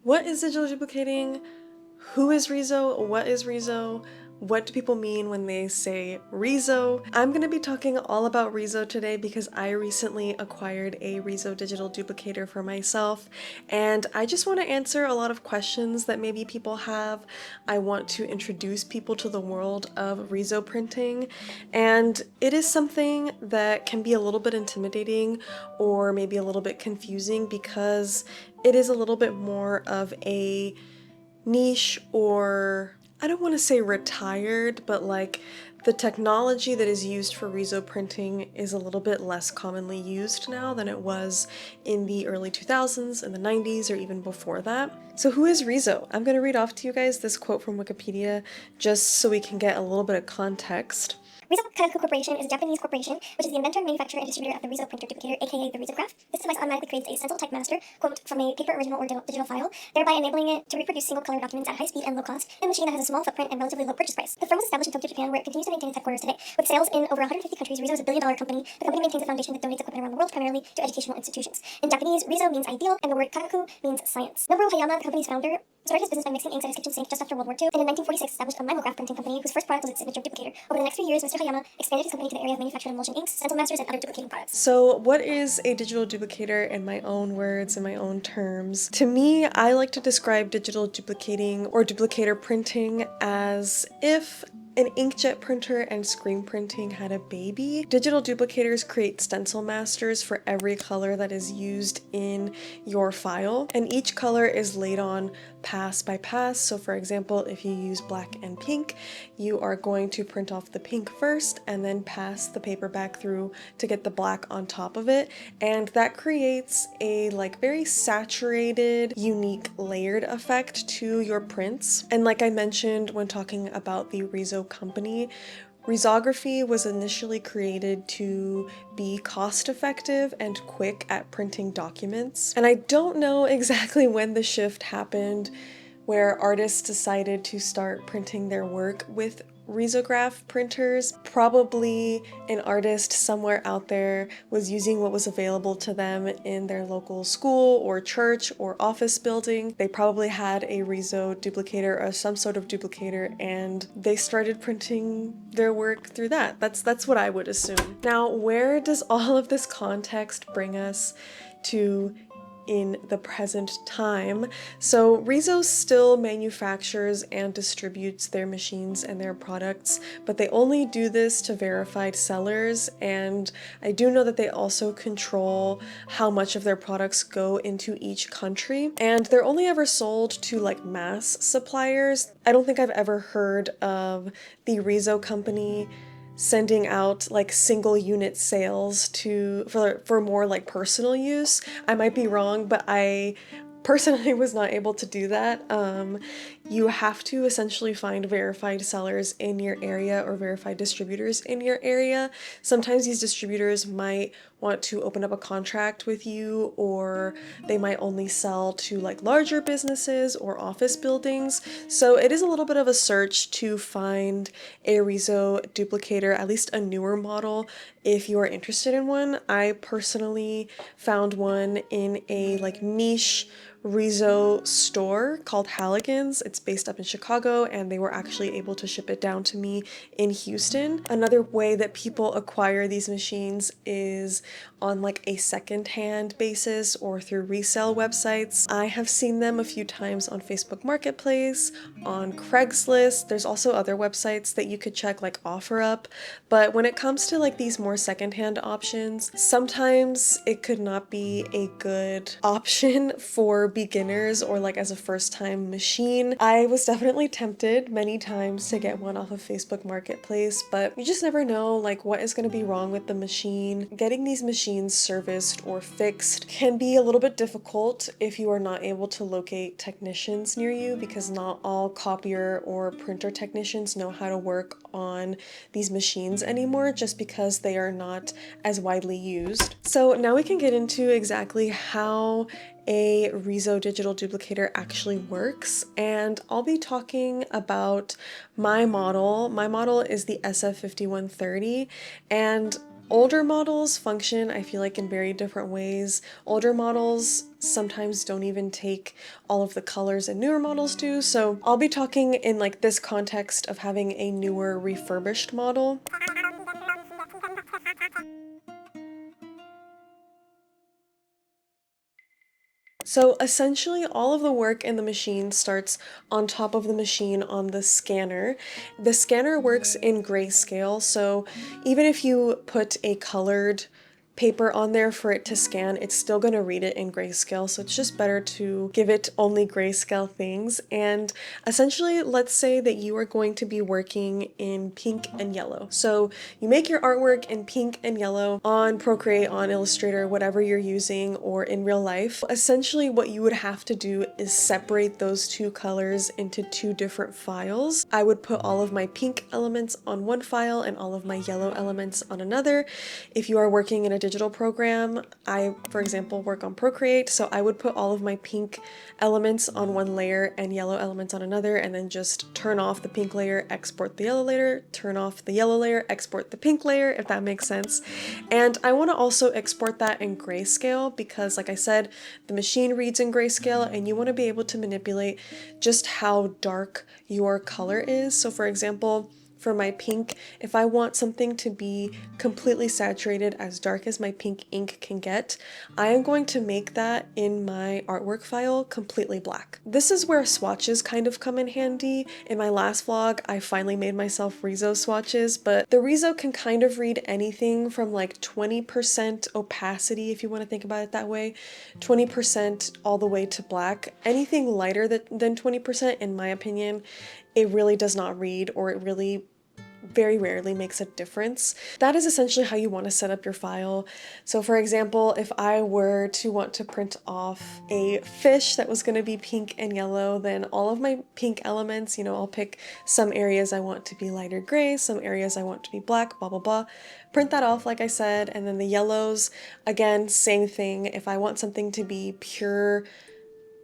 What is digital duplicating? Who is RISO? What is RISO? What do people mean when they say RISO? I'm going to be talking all about RISO today because I recently acquired a RISO digital duplicator for myself, and I just want to answer a lot of questions that maybe people have. I want to introduce people to the world of RISO printing, and it is something that can be a little bit intimidating or maybe a little bit confusing because it is a little bit more of a niche, or I don't want to say retired, but like the technology that is used for RISO printing is a little bit less commonly used now than it was in the early 2000s, in the 90s, or even before that. So who is RISO? I'm going to read off to you guys this quote from Wikipedia just so we can get a little bit of context. RISO Corporation is a Japanese corporation which is the inventor, manufacturer, and distributor of the RISO printer duplicator, aka the risograph. This device automatically creates a stencil type master, quote, from a paper original or digital file, thereby enabling it to reproduce single-color documents at high speed and low cost in a machine that has a small footprint and relatively low purchase price. The firm was established in Tokyo, Japan, where it continues to maintain its headquarters today. With sales in over 150 countries, RISO is a billion-dollar company. The company maintains a foundation that donates equipment around the world, primarily to educational institutions. In Japanese, RISO means ideal, and the word kagaku means science. Nobuo Hayama, the company's founder, started his business by mixing inks at his kitchen sink just after World War II, and in 1946 established a mimograph printing company whose first product was its signature duplicator. Over the next few years, Mr. Hayama expanded his company to the area of manufactured emulsion inks, stencil masters, and other duplicating products. So what is a digital duplicator in my own words, in my own terms? To me, I like to describe digital duplicating or duplicator printing as if an inkjet printer and screen printing had a baby. Digital duplicators create stencil masters for every color that is used in your file, and each color is laid on pass by pass. So for example, if you use black and pink, you are going to print off the pink first and then pass the paper back through to get the black on top of it, and that creates a very saturated, unique, layered effect to your prints. And like I mentioned when talking about the RISO company, risography was initially created to be cost-effective and quick at printing documents. And I don't know exactly when the shift happened where artists decided to start printing their work with risograph printers. Probably an artist somewhere out there was using what was available to them in their local school or church or office building. They probably had a RISO duplicator or some sort of duplicator, and they started printing their work through that. That's what I would assume. Now, where does all of this context bring us to in the present time? So RISO still manufactures and distributes their machines and their products, but they only do this to verified sellers, and I do know that they also control how much of their products go into each country, and they're only ever sold to mass suppliers. I don't think I've ever heard of the RISO company sending out single unit sales for more personal use. I might be wrong, but I personally was not able to do that. You have to essentially find verified sellers in your area or verified distributors in your area. Sometimes these distributors might want to open up a contract with you, or they might only sell to larger businesses or office buildings. So it is a little bit of a search to find a RISO duplicator, at least a newer model, if you are interested in one. I personally found one in a niche RISO store called Halligan's. It's based up in Chicago, and they were actually able to ship it down to me in Houston. Another way that people acquire these machines is on a second-hand basis or through resale websites. I have seen them a few times on Facebook Marketplace, on Craigslist. There's also other websites that you could check like OfferUp, but when it comes to these more second-hand options, sometimes it could not be a good option for beginners or as a first-time machine. I was definitely tempted many times to get one off of Facebook Marketplace, but you just never know what is going to be wrong with the machine. Getting these machines serviced or fixed can be a little bit difficult if you are not able to locate technicians near you, because not all copier or printer technicians know how to work on these machines anymore, just because they are not as widely used. So now we can get into exactly how a RISO digital duplicator actually works, and I'll be talking about my model. My model is the SF5130, and Older models function, I feel like, in very different ways. Older models sometimes don't even take all of the colors and newer models do, so I'll be talking in like this context of having a newer refurbished model. So essentially all of the work in the machine starts on top of the machine on the scanner. The scanner works in grayscale, so even if you put a colored paper on there for it to scan, it's still going to read it in grayscale, so it's just better to give it only grayscale things. And essentially, let's say that you are going to be working in pink and yellow. So you make your artwork in pink and yellow on Procreate, on Illustrator, whatever you're using, or in real life. Essentially, what you would have to do is separate those two colors into two different files. I would put all of my pink elements on one file and all of my yellow elements on another. If you are working in a digital program, I, for example, work on Procreate, so I would put all of my pink elements on one layer and yellow elements on another, and then just turn off the pink layer, export the yellow layer, turn off the yellow layer, export the pink layer, if that makes sense. And I want to also export that in grayscale because, like I said, the machine reads in grayscale and you want to be able to manipulate just how dark your color is. So for example, for my pink, if I want something to be completely saturated, as dark as my pink ink can get, I am going to make that in my artwork file completely black. This is where swatches kind of come in handy. In my last vlog, I finally made myself RISO swatches, but the RISO can kind of read anything from like 20% opacity, if you want to think about it that way, 20% all the way to black. Anything lighter than 20%, in my opinion, it really does not read, or it really very rarely makes a difference. That is essentially how you want to set up your file. So for example, if I were to want to print off a fish that was going to be pink and yellow, then all of my pink elements, I'll pick some areas I want to be lighter gray, some areas I want to be black, blah, blah, blah. Print that off, like I said, and then the yellows, again, same thing. If I want something to be pure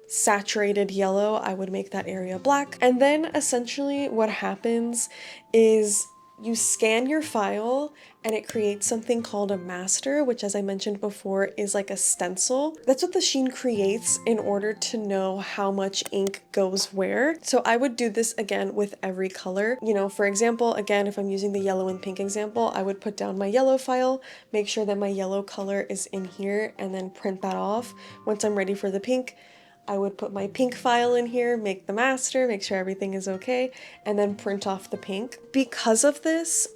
saturated yellow, I would make that area black. And then essentially what happens is you scan your file and it creates something called a master, which, as I mentioned before, is like a stencil. That's what the machine creates in order to know how much ink goes where. So I would do this again with every color. For example, again, if I'm using the yellow and pink example, I would put down my yellow file, make sure that my yellow color is in here, and then print that off. Once I'm ready for the pink, I would put my pink file in here, make the master, make sure everything is okay, and then print off the pink. Because of this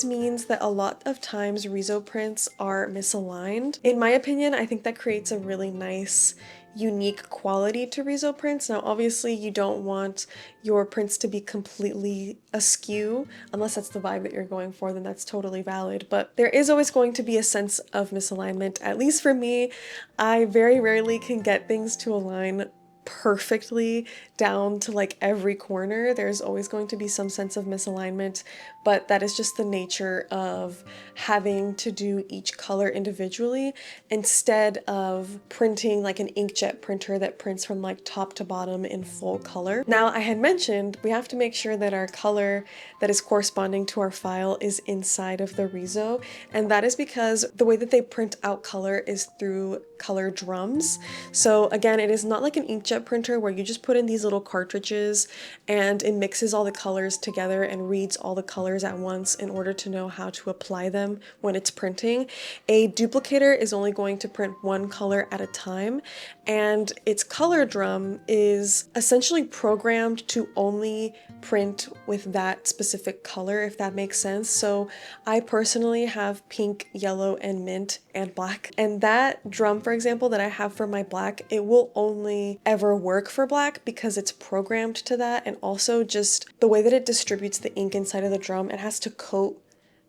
means that a lot of times RISO prints are misaligned. In my opinion, I think that creates a really nice, unique quality to RISO prints. Now, obviously, you don't want your prints to be completely askew, unless that's the vibe that you're going for, then that's totally valid. But there is always going to be a sense of misalignment. At least for me, I very rarely can get things to align perfectly down to like every corner. There's always going to be some sense of misalignment, but that is just the nature of having to do each color individually instead of printing like an inkjet printer that prints from like top to bottom in full color. Now, I had mentioned we have to make sure that our color that is corresponding to our file is inside of the RISO, and that is because the way that they print out color is through color drums. So again, it is not like an inkjet printer where you just put in these little cartridges and it mixes all the colors together and reads all the colors at once in order to know how to apply them when it's printing. A duplicator is only going to print one color at a time, and its color drum is essentially programmed to only print with that specific color, if that makes sense. So I personally have pink, yellow, and mint and black, and that drum, for example, that I have for my black, it will only ever work for black because it's programmed to that, and also just the way that it distributes the ink inside of the drum, it has to coat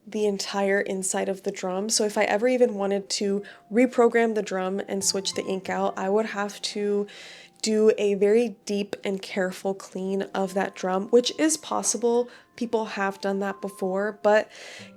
the entire inside of the drum. So if I ever even wanted to reprogram the drum and switch the ink out, I would have to do a very deep and careful clean of that drum, which is possible. People have done that before, but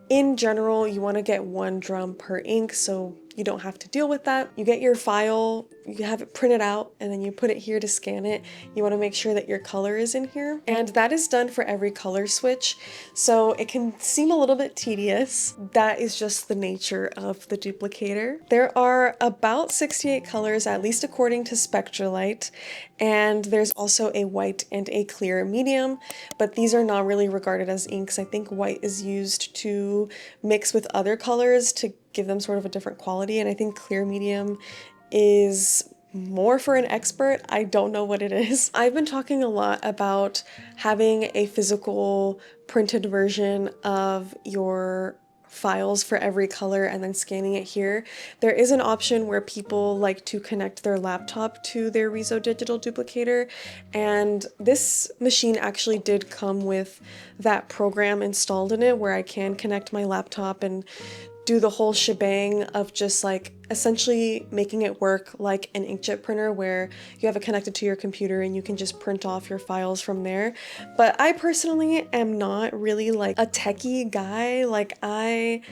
in general, you want to get one drum per ink so you don't have to deal with that. You get your file you have it printed out and then you put it here to scan it, you want to make sure that your color is in here. And that is done for every color switch. So it can seem a little bit tedious. That is just the nature of the duplicator. There are about 68 colors, at least according to Spectralite. And there's also a white and a clear medium, but these are not really regarded as inks. I think white is used to mix with other colors to give them sort of a different quality, and I think clear medium is more for an expert. I don't know what it is. I've been talking a lot about having a physical printed version of your files for every color and then scanning it here. There is an option where people like to connect their laptop to their RISO digital duplicator, and this machine actually did come with that program installed in it where I can connect my laptop and do the whole shebang of just like essentially making it work like an inkjet printer where you have it connected to your computer and you can just print off your files from there. But I personally am not really like a techie guy. Like I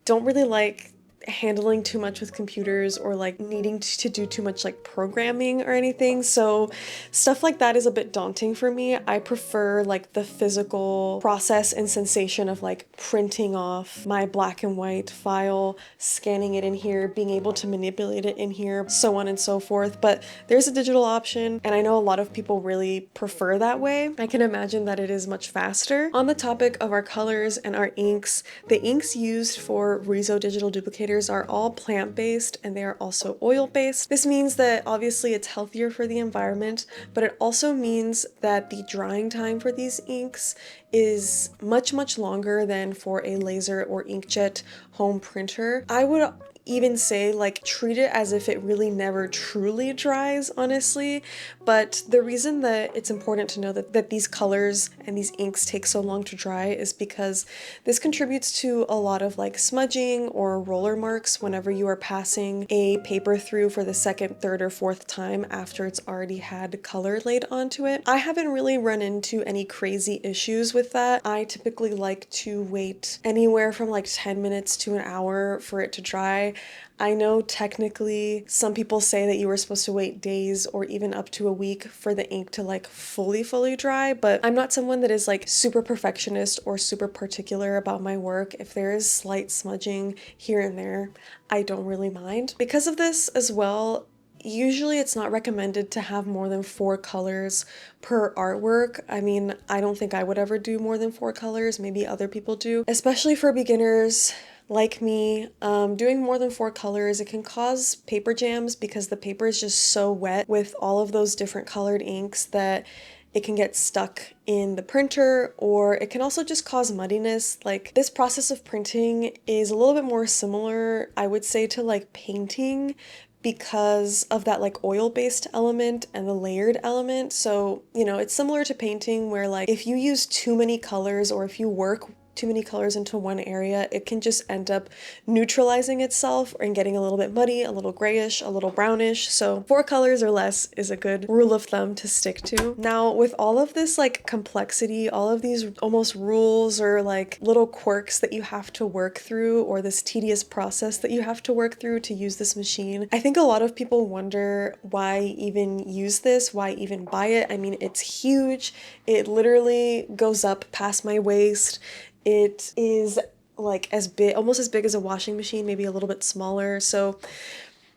don't really like handling too much with computers or like needing to do too much like programming or anything, so stuff like that is a bit daunting for me. I prefer like the physical process and sensation of like printing off my black and white file, scanning it in here, being able to manipulate it in here, so on and so forth. But there's a digital option and I know a lot of people really prefer that way. I can imagine that it is much faster. On the topic of our colors and our inks, the inks used for RISO digital duplicators are all plant-based and they are also oil-based. This means that obviously it's healthier for the environment, but it also means that the drying time for these inks is much longer than for a laser or inkjet home printer. I would even say like treat it as if it really never truly dries, honestly. But the reason that it's important to know that these colors and these inks take so long to dry is because this contributes to a lot of like smudging or roller marks whenever you are passing a paper through for the second, third, or fourth time after it's already had color laid onto it. I haven't really run into any crazy issues with that. I typically like to wait anywhere from like 10 minutes to an hour for it to dry. I know technically some people say that you were supposed to wait days or even up to a week for the ink to like fully dry, but I'm not someone that is like super perfectionist or super particular about my work. If there is slight smudging here and there, I don't really mind. Because of this as well, usually it's not recommended to have more than 4 colors per artwork. I mean, I don't think I would ever do more than 4 colors, maybe other people do. Especially for beginners like me, doing more than 4 colors, it can cause paper jams because the paper is just so wet with all of those different colored inks that it can get stuck in the printer, or it can also just cause muddiness. Like this process of printing is a little bit more similar, I would say, to like painting because of that like oil-based element and the layered element. So, you know, it's similar to painting where like if you use too many colors or if you work too many colors into one area, it can just end up neutralizing itself and getting a little bit muddy, a little grayish, a little brownish. So 4 colors or less is a good rule of thumb to stick to. Now, with all of this like complexity, all of these almost rules or like little quirks that you have to work through, or this tedious process that you have to work through to use this machine, I think a lot of people wonder why even use this, why even buy it. I mean, it's huge. It literally goes up past my waist. It is like as big, almost as big as a washing machine, maybe a little bit smaller. So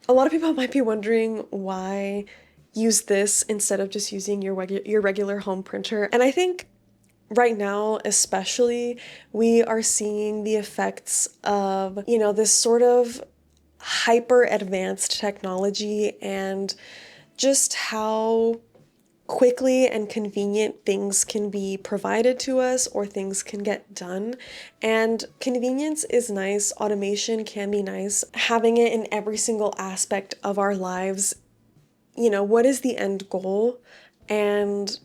a lot of people might be wondering why use this instead of just using your regular home printer. And I think right now, especially, we are seeing the effects of, you know, this sort of hyper advanced technology and just how quickly and convenient things can be provided to us or things can get done. And convenience is nice, automation can be nice. Having it in every single aspect of our lives, you know, what is the end goal? And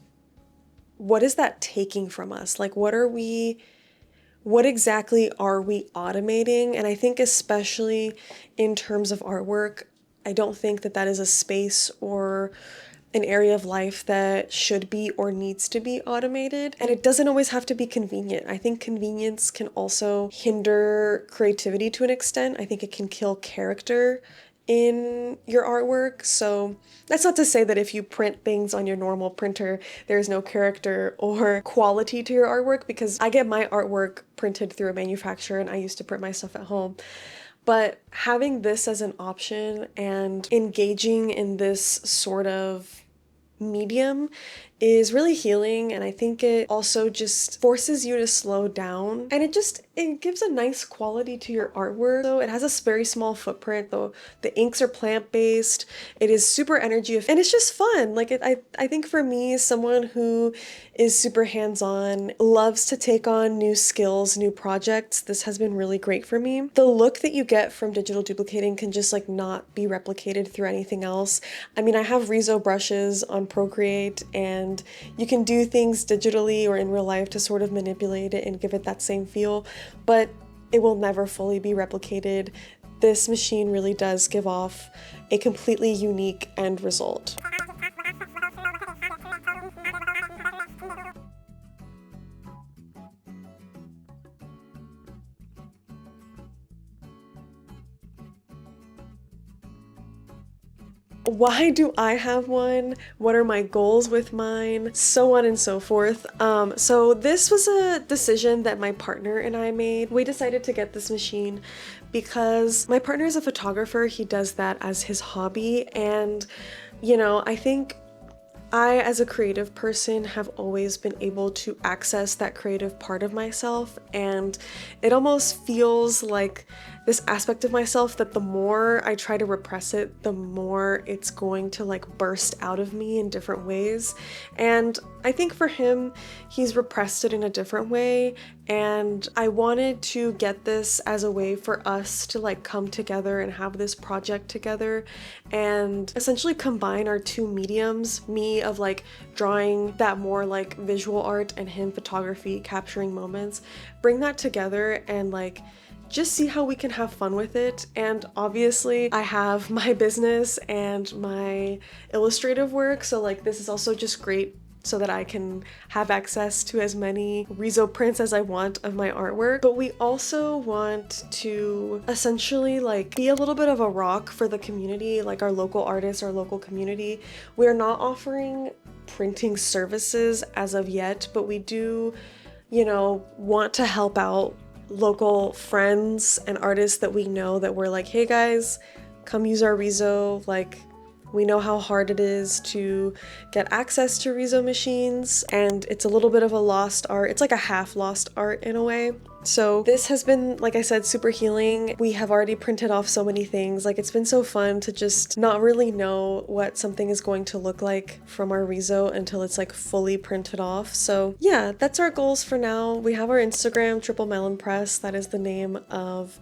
what is that taking from us? Like, what exactly are we automating? And I think especially in terms of artwork, I don't think that is a space or an area of life that should be or needs to be automated. And it doesn't always have to be convenient. I think convenience can also hinder creativity to an extent. I think it can kill character in your artwork. So that's not to say that if you print things on your normal printer, there's no character or quality to your artwork, because I get my artwork printed through a manufacturer and I used to print my stuff at home. But having this as an option and engaging in this sort of medium is really healing, and I think it also just forces you to slow down, and it gives a nice quality to your artwork. So it has a very small footprint, though the inks are plant-based. It is super energy efficient, and it's just fun. Like I think for me, someone who is super hands-on, loves to take on new skills, new projects, this has been really great for me. The look that you get from digital duplicating can just like not be replicated through anything else. I mean, I have RISO brushes on Procreate, and you can do things digitally or in real life to sort of manipulate it and give it that same feel, but it will never fully be replicated. This machine really does give off a completely unique end result. Why do I have one? What are my goals with mine? So on and so forth. So this was a decision that my partner and I made. We decided to get this machine because my partner is a photographer. He does that as his hobby, and I think I, as a creative person, have always been able to access that creative part of myself, and it almost feels like this aspect of myself that the more I try to repress it, the more it's going to like burst out of me in different ways. And I think for him, he's repressed it in a different way, and I wanted to get this as a way for us to like come together and have this project together and essentially combine our two mediums, me of like drawing that more like visual art and him photography, capturing moments, bring that together and like just see how we can have fun with it. And obviously I have my business and my illustrative work, so like this is also just great so that I can have access to as many RISO prints as I want of my artwork. But we also want to essentially like be a little bit of a rock for the community, like our local artists, our local community. We're not offering printing services as of yet, but we do, want to help out local friends and artists that we know that we're like, hey guys, come use our RISO. Like, we know how hard it is to get access to RISO machines, and it's a little bit of a lost art. It's like a half lost art in a way. So this has been, like I said, super healing. We have already printed off so many things. Like, it's been so fun to just not really know what something is going to look like from our RISO until it's like fully printed off. So yeah, that's our goals for now. We have our Instagram, Triple Melon Press. That is the name of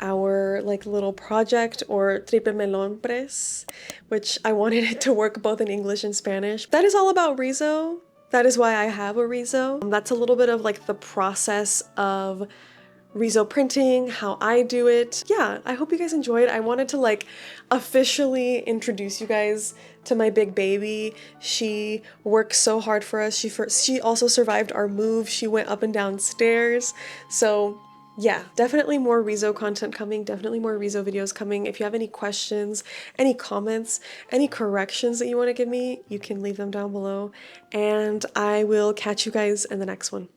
our like little project, or Triple Melon Press, which I wanted it to work both in English and Spanish. That is all about RISO. That is why I have a RISO. That's a little bit of like the process of RISO printing, how I do it. Yeah, I hope you guys enjoyed. I wanted to like officially introduce you guys to my big baby. She worked so hard for us. She also survived our move. She went up and down stairs. So yeah, definitely more RISO content coming, definitely more RISO videos coming. If you have any questions, any comments, any corrections that you want to give me, you can leave them down below, and I will catch you guys in the next one.